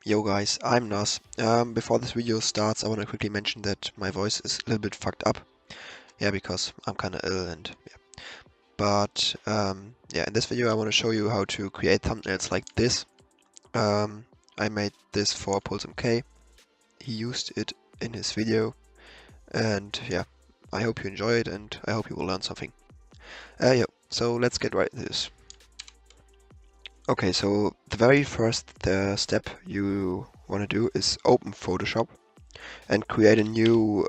Yo guys, I'm Knosse. Before this video starts, I want to quickly mention that my voice is a little bit fucked up. Yeah, because I'm kinda ill and yeah. But yeah, in this video I want to show you how to create thumbnails like this. I made this for PulseMK. He used it in his video and yeah, I hope you enjoy it and I hope you will learn something. Yeah, so let's get right into this. Okay, so the very first step you want to do is open Photoshop and create a new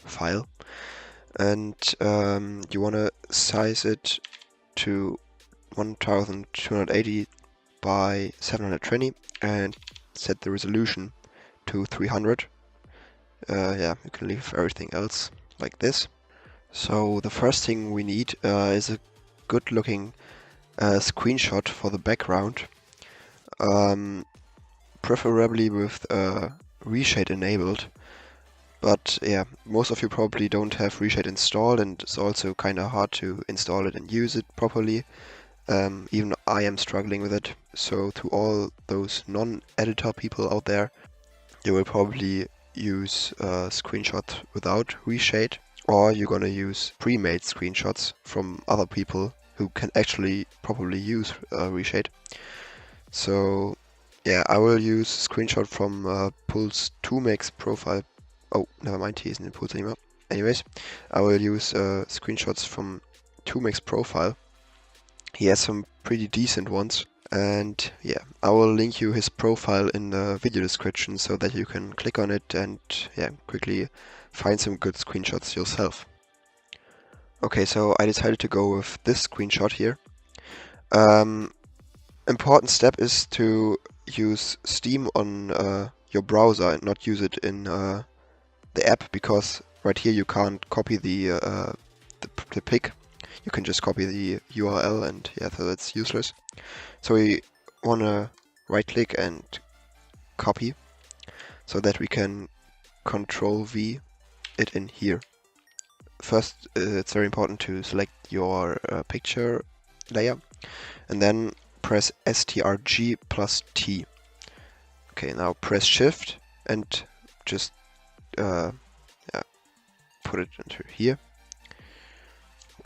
file, and you want to size it to 1280 by 720 and set the resolution to 300. Yeah, you can leave everything else like this. So the first thing we need is a good looking screenshot for the background, preferably with reshade enabled. But yeah, most of you probably don't have reshade installed, and it's also kind of hard to install it and use it properly. Even I am struggling with it. So to all those non-editor people out there, you will probably use a screenshot without reshade, or you're gonna use pre-made screenshots from other people who can actually properly use reshade. So yeah, I will use screenshot from Pulse 2 Max profile. Oh, never mind, he isn't in Pulse anymore. Anyways, I will use screenshots from 2Max profile. He has some pretty decent ones. And yeah, I will link you his profile in the video description so that you can click on it and yeah, quickly find some good screenshots yourself. Okay, so I decided to go with this screenshot here. Important step is to use Steam on your browser and not use it in the app, because right here you can't copy the pic. You can just copy the URL, and yeah, so that's useless. So we wanna right click and copy so that we can Control V it in here. First, it's very important to select your picture layer and then press STRG plus T. Okay, now press Shift and just yeah, put it into here.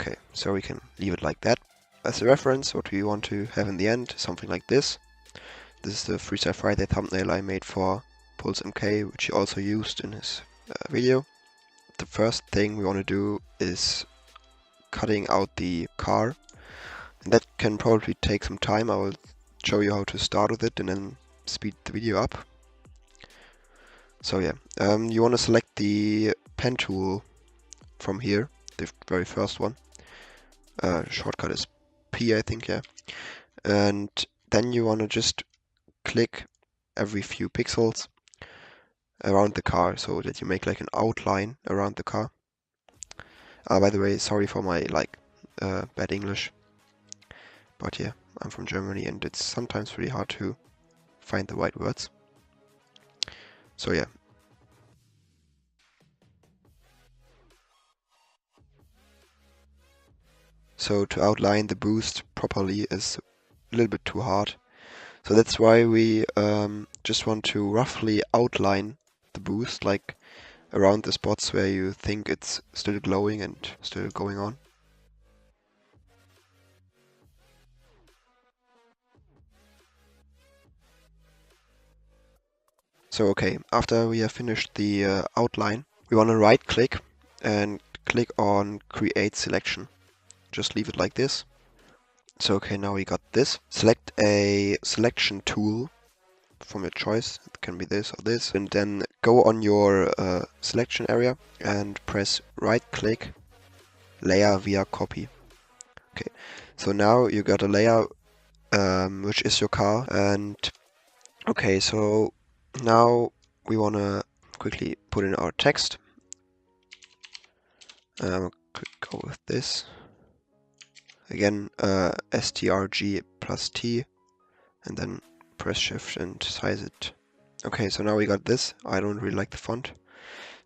Okay, so we can leave it like that. As a reference, what we want to have in the end, something like this. This is the Freestyle Friday thumbnail I made for PulseMK, which he also used in his video. The first thing we want to do is cutting out the car, and that can probably take some time. I will show you how to start with it and then speed the video up. So yeah, you want to select the pen tool from here, the very first one. Shortcut is P, I think, yeah. And then you want to just click every few pixels around the car so that you make like an outline around the car. By the way, sorry for my bad English, but yeah, I'm from Germany and it's sometimes really hard to find the right words. So yeah. So to outline the boost properly is a little bit too hard. So that's why we just want to roughly outline the boost, like around the spots where you think it's still glowing and still going on. So okay, after we have finished the outline, we want to right click and click on Create Selection. Just leave it like this. So okay, now we got this. Select a selection tool from your choice. It can be this or this. And then go on your selection area and press right click, layer via copy. Okay, so now you got a layer which is your car. And okay, so now we want to quickly put in our text. Go with this. Again, STRG plus T, and then press Shift and size it. Okay, so now we got this. I don't really like the font,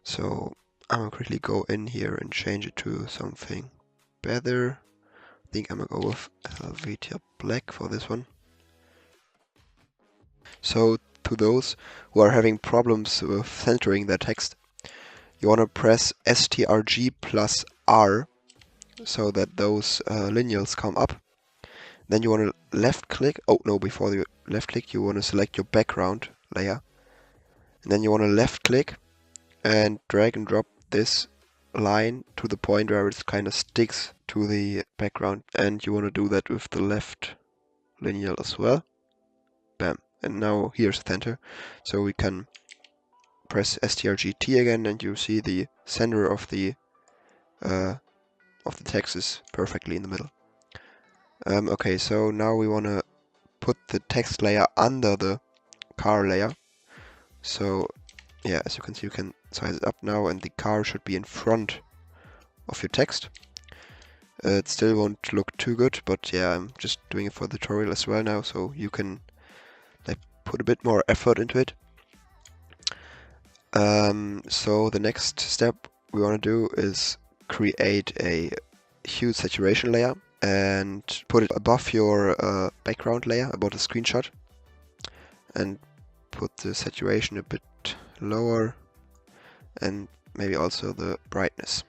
so I'm gonna quickly go in here and change it to something better. I think I'm gonna go with Helvetia Black for this one. So to those who are having problems with centering their text, you want to press STRG plus R so that those lineals come up. Then you want to left click, oh no, before you left click you want to select your background layer. And then you want to left click and drag and drop this line to the point where it kind of sticks to the background. And you want to do that with the left lineal as well. Bam. And now here's the center. So we can press STRG-T again and you see the center of the text is perfectly in the middle. Okay, so now we want to put the text layer under the car layer. So yeah, as you can see, you can size it up now and the car should be in front of your text. It still won't look too good, but yeah, I'm just doing it for the tutorial as well now, so you can like put a bit more effort into it. So the next step we want to do is create a Hue Saturation layer and put it above your background layer, above the screenshot, and put the saturation a bit lower and maybe also the brightness.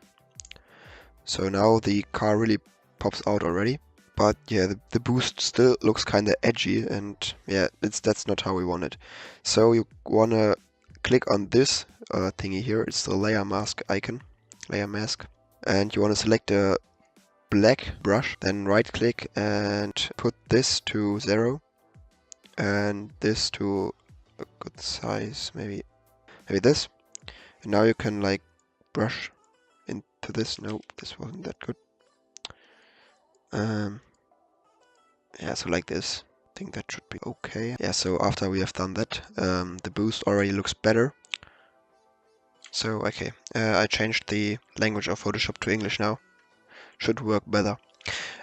So now the car really pops out already, but yeah, the boost still looks kind of edgy, and yeah, that's not how we want it. So you want to click on this thingy here, it's the layer mask icon, layer mask, and you want to select a black brush, then right click and put this to 0 and this to a good size, maybe this. And now you can like brush into this. No, this wasn't that good. Yeah, so like this. I think that should be okay. Yeah, so after we have done that, the boost already looks better. So okay, I changed the language of Photoshop to English now. Should work better.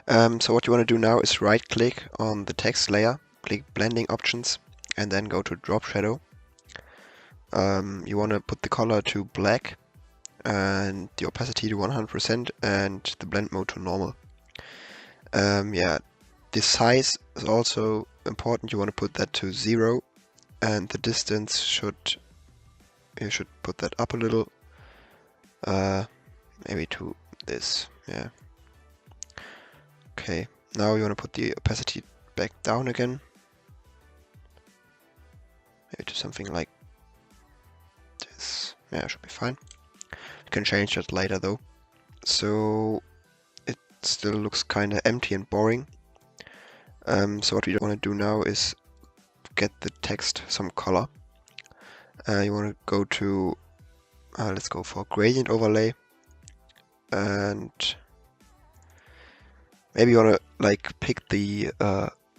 So what you want to do now is right click on the text layer, click blending options, and then go to drop shadow. You want to put the color to black and the opacity to 100% and the blend mode to normal. Yeah, the size is also important. You want to put that to 0 and the distance you should put that up a little, maybe to this. Yeah. Okay, now you want to put the opacity back down again, maybe to something like this. Yeah, should be fine. You can change that later though. So it still looks kind of empty and boring. So what we want to do now is get the text some color. You want to go to, let's go for gradient overlay, and maybe you want to like pick the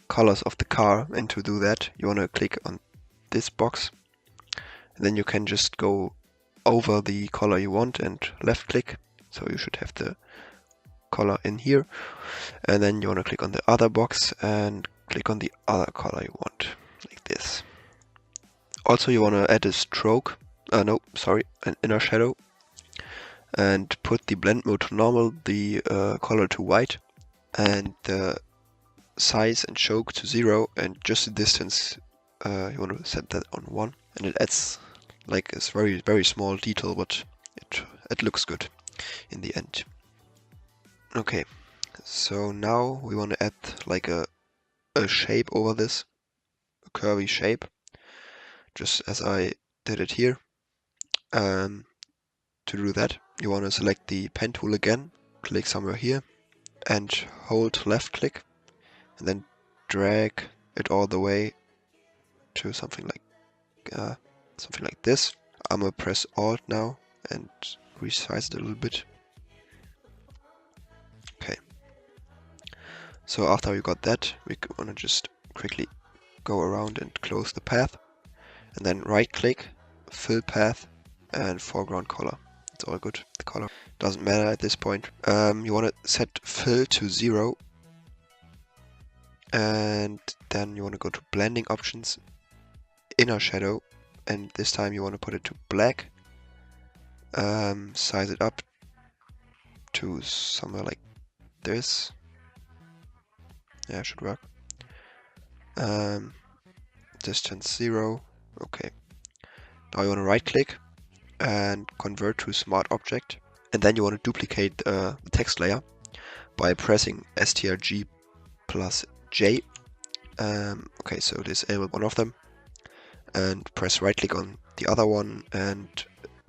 colors of the car, and to do that you want to click on this box, and then you can just go over the color you want and left click, so you should have the color in here, and then you want to click on the other box and click on the other color you want, like this. Also you want to add a stroke, an inner shadow, and put the blend mode to normal, the color to white, and the size and choke to 0, and just the distance you want to set that on 1, and it adds like this very, very small detail, but it looks good in the end. Okay, so now we want to add like a shape over this, a curvy shape, just as I did it here. To do that, you want to select the pen tool again, click somewhere here, and hold left click, and then drag it all the way to something like this. I'm gonna press Alt now and resize it a little bit. Okay. So after we got that, we wanna just quickly go around and close the path, and then right click, fill path, and foreground color. It's all good. The color doesn't matter at this point. You want to set fill to 0, and then you want to go to blending options, inner shadow, and this time you want to put it to black. Size it up to somewhere like this. Yeah, should work. Distance 0, Okay. Now you want to right click and convert to smart object. And then you want to duplicate the text layer by pressing STRG plus J. Okay, so disable one of them and press right click on the other one and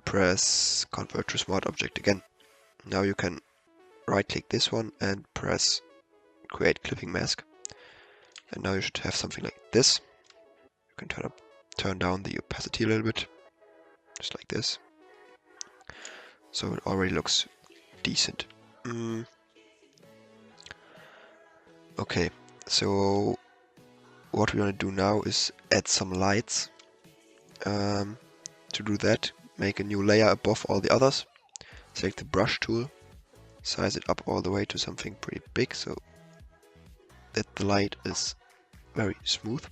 press convert to smart object again. Now you can right click this one and press create clipping mask. And now you should have something like this. You can turn down the opacity a little bit, just like this. So it already looks decent. Okay, so what we want to do now is add some lights. To do that, make a new layer above all the others. Select the brush tool, size it up all the way to something pretty big so that the light is very smooth.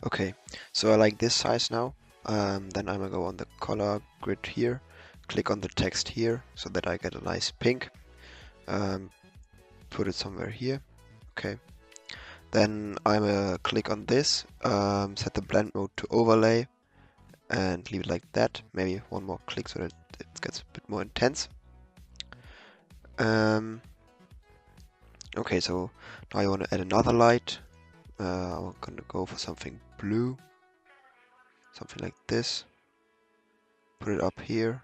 Okay, so I like this size now. Then I'm gonna go on the color grid here, click on the text here so that I get a nice pink. Put it somewhere here. Okay. Then I'm gonna click on this, set the blend mode to overlay and leave it like that. Maybe one more click so that it gets a bit more intense. Okay, so now I want to add another light. I'm gonna go for something blue, something like this. Put it up here.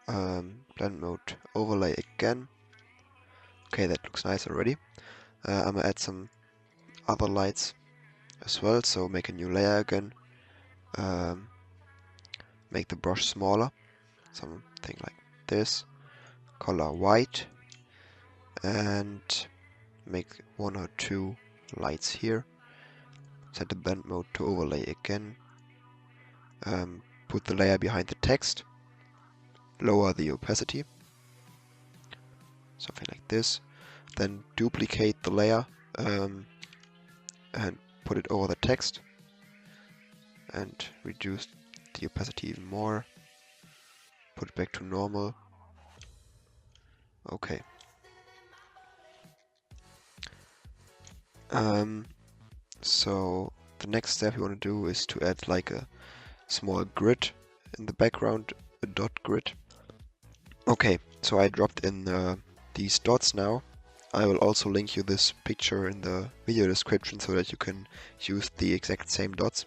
Blend mode overlay again. Okay, that looks nice already. I'm gonna add some other lights as well, so make a new layer again. Make the brush smaller, something like this. Color white and make one or two lights here. Set the blend mode to overlay again. Put the layer behind the text. Lower the opacity. Something like this. Then duplicate the layer and put it over the text. And reduce the opacity even more. Put it back to normal. Okay. So the next step you want to do is to add like a small grid in the background, a dot grid. Okay, so I dropped in these dots now. I will also link you this picture in the video description so that you can use the exact same dots.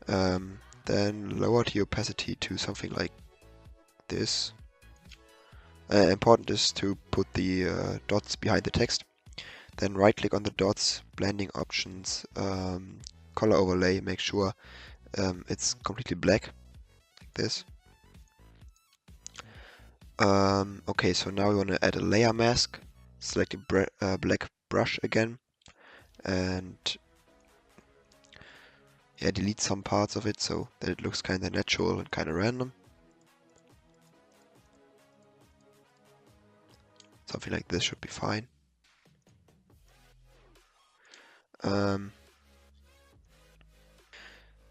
Then lower the opacity to something like this. Important is to put the dots behind the text. Then right click on the dots, blending options, color overlay, make sure it's completely black, like this. Okay, so now we want to add a layer mask. Select a black brush again, and yeah, delete some parts of it so that it looks kind of natural and kind of random. Something like this should be fine.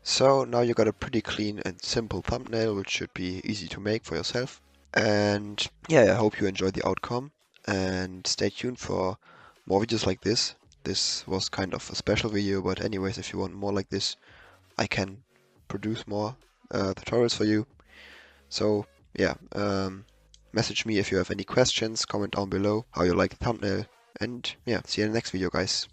So now you got a pretty clean and simple thumbnail, which should be easy to make for yourself. And yeah, I hope you enjoyed the outcome, and stay tuned for more videos like this. This was kind of a special video, but anyways, if you want more like this, I can produce more tutorials for you. So yeah, message me if you have any questions, comment down below how you like the thumbnail, and yeah, see you in the next video, guys.